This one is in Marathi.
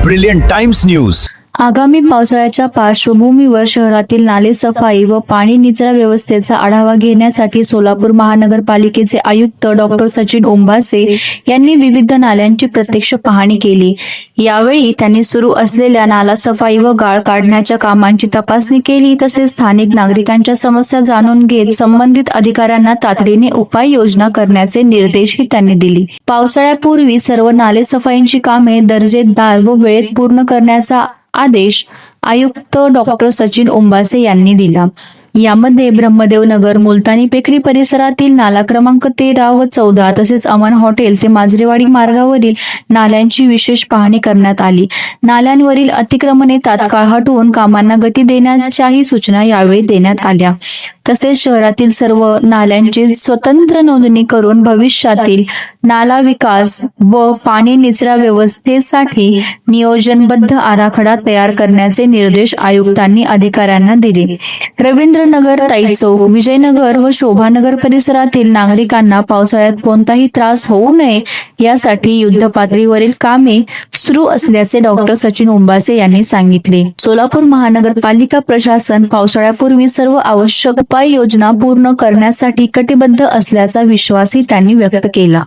Brilliant times news. आगामी पावसाळ्याच्या पार्श्वभूमीवर शहरातील नाले सफाई व पाणी निचरा व्यवस्थेचा आढावा घेण्यासाठी सोलापूर महानगरपालिकेचे आयुक्त डॉक्टर सचिन ओंबासे यांनी विविध नाल्यांची प्रत्यक्ष पाहणी केली। यावेळी त्यांनी सुरू असलेल्या नाला सफाई व गाळ काढण्याच्या कामांची तपासणी केली, तसेच स्थानिक नागरिकांच्या समस्या जाणून घेत संबंधित अधिकाऱ्यांना तातडीने उपाययोजना करण्याचे निर्देशही त्यांनी दिले। पावसाळ्यापूर्वी सर्व नाले सफाईची कामे दर्जेदार व वेळेत पूर्ण करण्याचा आदेश आयुक्त डॉक्टर सचिन ओंबासे यांनी दिला। यामध्ये ब्रह्मदेव नगर, मुलतानी टेकरी परिसरातील नाला क्रमांक 13 व 14 तसेच अमन हॉटेल ते माजरेवाडी मार्गावरील नाल्यांची विशेष पाहणी करण्यात आली। नाल्यांवरील अतिक्रमणे तात्काळ हटवून कामांना गती देण्याच्याही सूचना यावेळी देण्यात आल्या। तसेच शहरातील सर्व नाल्यांची स्वतंत्र नोंदणी करून भविष्यातील नाला विकास व पाणी निचरा व्यवस्थेसाठी नियोजनबद्ध आराखडा तयार करण्याचे निर्देश आयुक्तांनी अधिकाऱ्यांना दिले। रवींद्रनगर, ताई चौक, विजयनगर व शोभानगर परिसरातील नागरिकांना पावसाळ्यात कोणताही त्रास होऊ नये यासाठी युद्धपातळीवरील कामे सुरू असल्याचे डॉक्टर सचिन ओंबासे यांनी सांगितले। सोलापूर महानगरपालिका प्रशासन पावसाळ्यापूर्वी सर्व आवश्यक उपाययोजना पूर्ण करण्यासाठी कटिबद्ध असल्याचा विश्वासही त्यांनी व्यक्त केला।